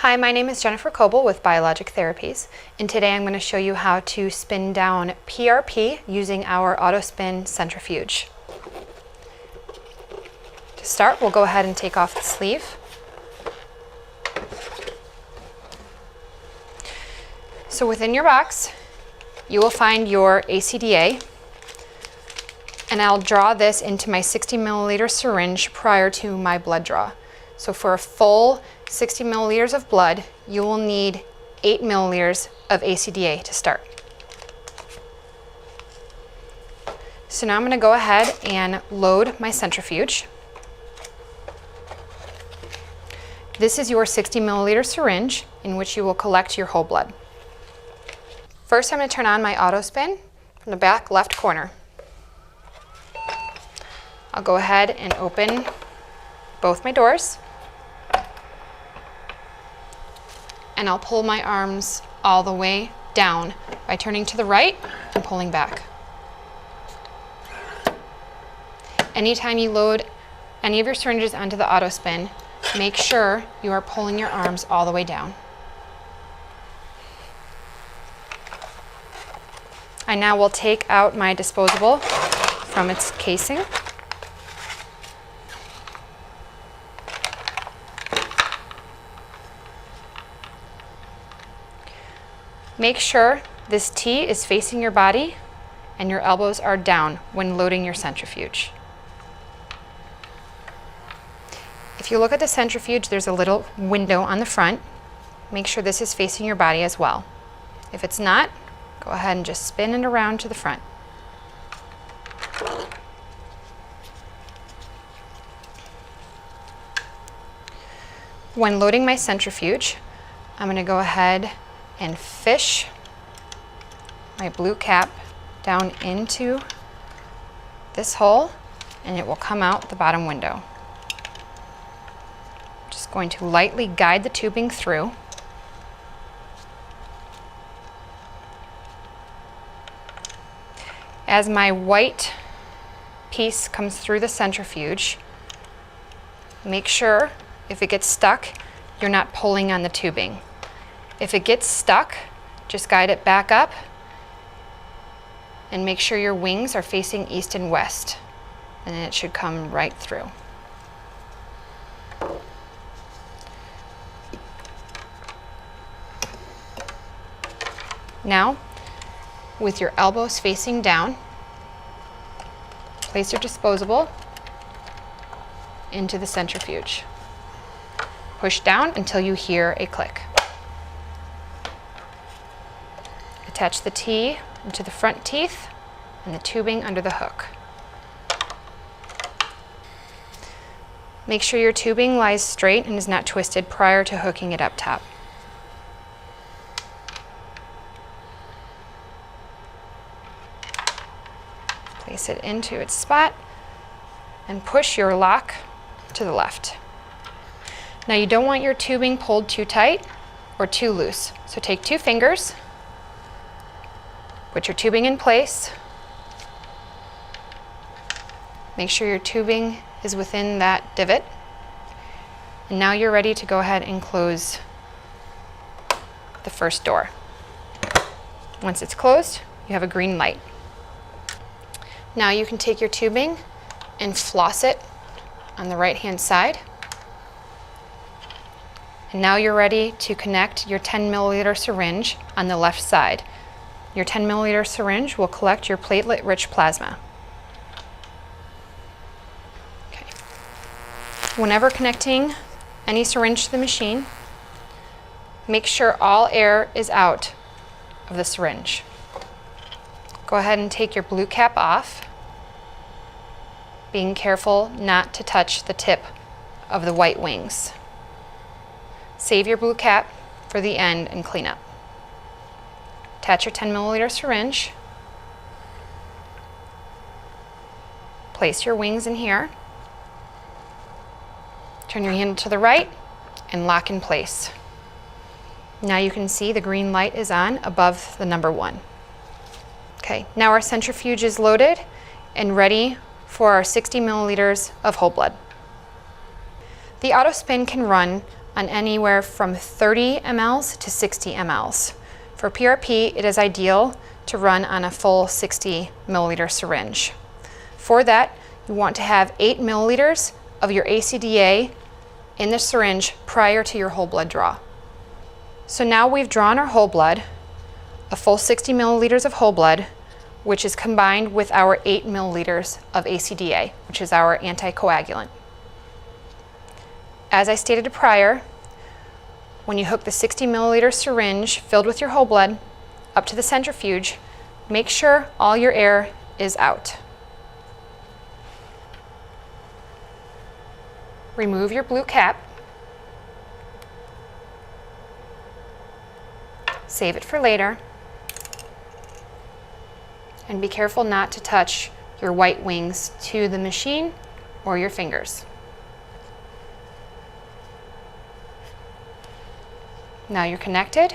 Hi, my name is Jennifer Coble with Biologic Therapies, and today I'm going to show you how to spin down PRP using our auto spin centrifuge. To start, we'll go ahead and take off the sleeve. So within your box, you will find your ACDA, and I'll draw this into my 60 milliliter syringe prior to my blood draw. So for a full 60 milliliters of blood, you will need 8 milliliters of ACDA to start. So now I'm going to go ahead and load my centrifuge. This is your 60 milliliter syringe in which you will collect your whole blood. First, I'm going to turn on my auto spin from the back left corner. I'll go ahead and open both my doors. And I'll pull my arms all the way down by turning to the right and pulling back. Anytime you load any of your syringes onto the auto spin, make sure you are pulling your arms all the way down. I now will take out my disposable from its casing. Make sure this T is facing your body and your elbows are down when loading your centrifuge. If you look at the centrifuge, there's a little window on the front. Make sure this is facing your body as well. If it's not, go ahead and just spin it around to the front. When loading my centrifuge, I'm going to go ahead and fish my blue cap down into this hole, and it will come out the bottom window. Just going to lightly guide the tubing through. As my white piece comes through the centrifuge, make sure if it gets stuck, you're not pulling on the tubing. If it gets stuck, just guide it back up and make sure your wings are facing east and west, and then it should come right through. Now, with your elbows facing down, place your disposable into the centrifuge. Push down until you hear a click. Attach the T into the front teeth and the tubing under the hook. Make sure your tubing lies straight and is not twisted prior to hooking it up top. Place it into its spot and push your lock to the left. Now you don't want your tubing pulled too tight or too loose, so take 2 fingers, put your tubing in place. Make sure your tubing is within that divot. And now you're ready to go ahead and close the first door. Once it's closed, you have a green light. Now you can take your tubing and floss it on the right-hand side. And now you're ready to connect your 10 milliliter syringe on the left side. Your 10 milliliter syringe will collect your platelet-rich plasma. Okay. Whenever connecting any syringe to the machine, make sure all air is out of the syringe. Go ahead and take your blue cap off, being careful not to touch the tip of the white wings. Save your blue cap for the end and clean up. Attach your 10 milliliter syringe. Place your wings in here. Turn your handle to the right and lock in place. Now you can see the green light is on above the number 1. Okay, now our centrifuge is loaded and ready for our 60 milliliters of whole blood. The auto spin can run on anywhere from 30 mLs to 60 mLs. For PRP, it is ideal to run on a full 60 milliliter syringe. For that, you want to have 8 milliliters of your ACDA in the syringe prior to your whole blood draw. So now we've drawn our whole blood, a full 60 milliliters of whole blood, which is combined with our 8 milliliters of ACDA, which is our anticoagulant. As I stated prior, when you hook the 60 milliliter syringe filled with your whole blood up to the centrifuge, make sure all your air is out. Remove your blue cap. Save it for later. And be careful not to touch your white wings to the machine or your fingers. Now you're connected.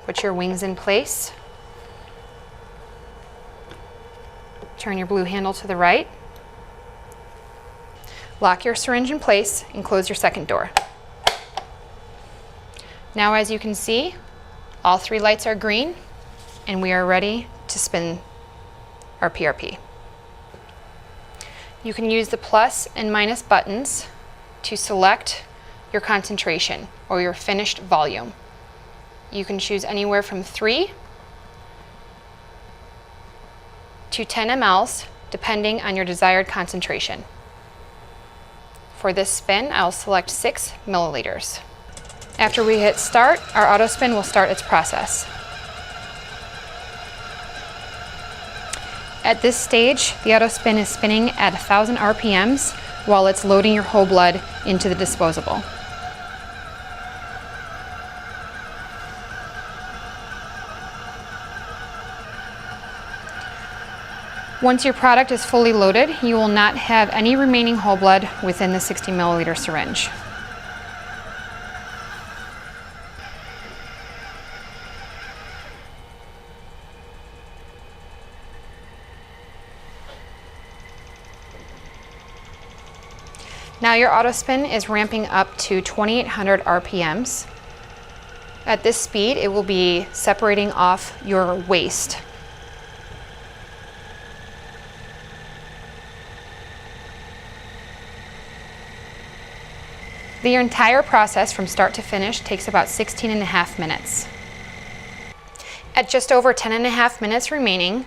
Put your wings in place. Turn your blue handle to the right. Lock your syringe in place and close your second door. Now, as you can see, all 3 lights are green and we are ready to spin our PRP. You can use the plus and minus buttons to select your concentration or your finished volume. You can choose anywhere from 3 to 10 mLs depending on your desired concentration. For this spin, I'll select 6 milliliters. After we hit start, our auto spin will start its process. At this stage, the auto spin is spinning at 1,000 RPMs while it's loading your whole blood into the disposable. Once your product is fully loaded, you will not have any remaining whole blood within the 60 milliliter syringe. Now your auto spin is ramping up to 2,800 RPMs. At this speed, it will be separating off your waste. The entire process from start to finish takes about 16.5 minutes. At just over 10.5 minutes remaining,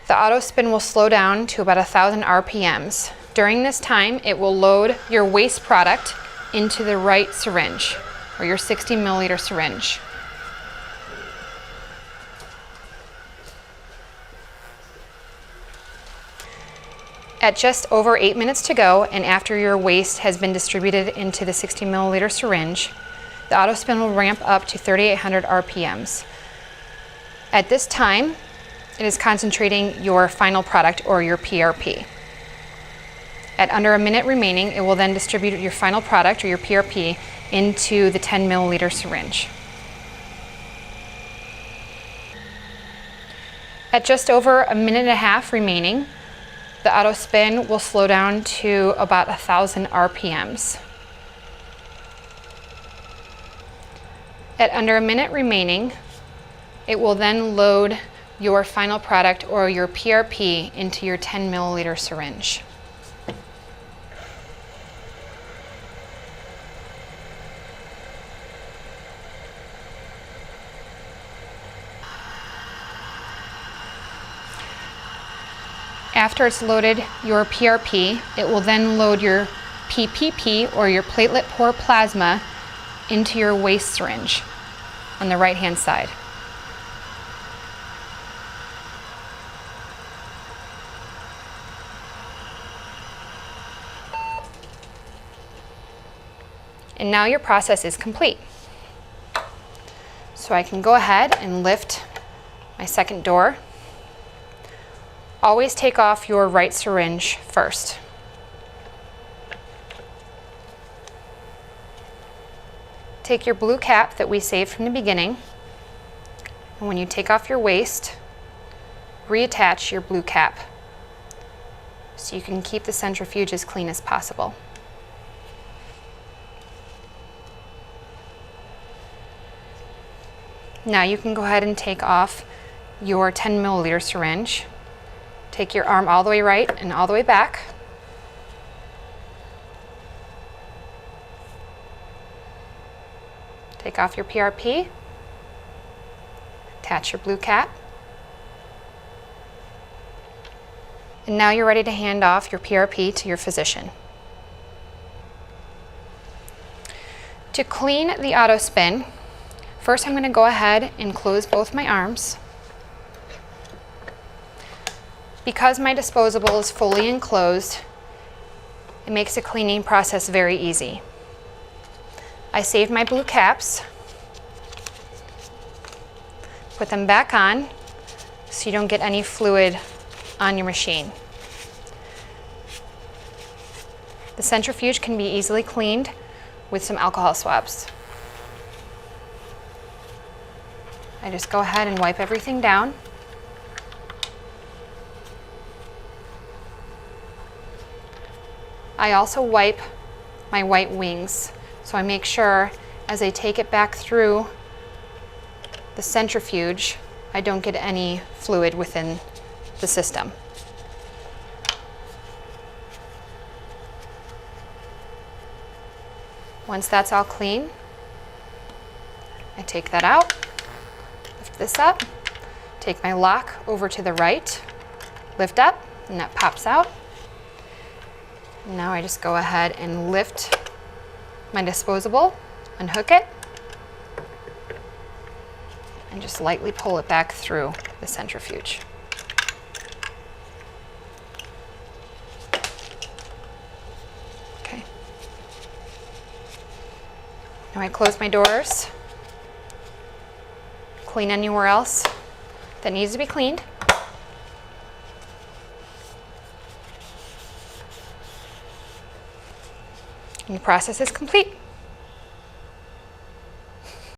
the auto spin will slow down to about 1,000 RPMs. During this time, it will load your waste product into the right syringe, or your 60 milliliter syringe. At just over 8 minutes to go, and after your waste has been distributed into the 60 milliliter syringe, the auto spin will ramp up to 3,800 RPMs. At this time, it is concentrating your final product, or your PRP. At under a minute remaining, it will then distribute your final product, or your PRP, into the 10 milliliter syringe. At just over a minute and a half remaining, the auto spin will slow down to about 1,000 RPMs. At under a minute remaining, it will then load your final product, or your PRP, into your 10 milliliter syringe. After it's loaded your PRP, it will then load your PPP, or your platelet poor plasma, into your waste syringe on the right-hand side. And now your process is complete. So I can go ahead and lift my second door. Always take off your right syringe first. Take your blue cap that we saved from the beginning, and when you take off your waste, reattach your blue cap so you can keep the centrifuge as clean as possible. Now you can go ahead and take off your 10 milliliter syringe. Take your arm all the way right and all the way back. Take off your PRP. Attach your blue cap. And now you're ready to hand off your PRP to your physician. To clean the auto spin, first I'm going to go ahead and close both my arms. Because my disposable is fully enclosed, it makes the cleaning process very easy. I saved my blue caps. Put them back on so you don't get any fluid on your machine. The centrifuge can be easily cleaned with some alcohol swabs. I just go ahead and wipe everything down. I also wipe my white wings, so I make sure as I take it back through the centrifuge, I don't get any fluid within the system. Once that's all clean, I take that out, lift this up, take my lock over to the right, lift up, and that pops out. Now I just go ahead and lift my disposable, unhook it, and just lightly pull it back through the centrifuge. Okay. Now I close my doors, clean anywhere else that needs to be cleaned. And the process is complete.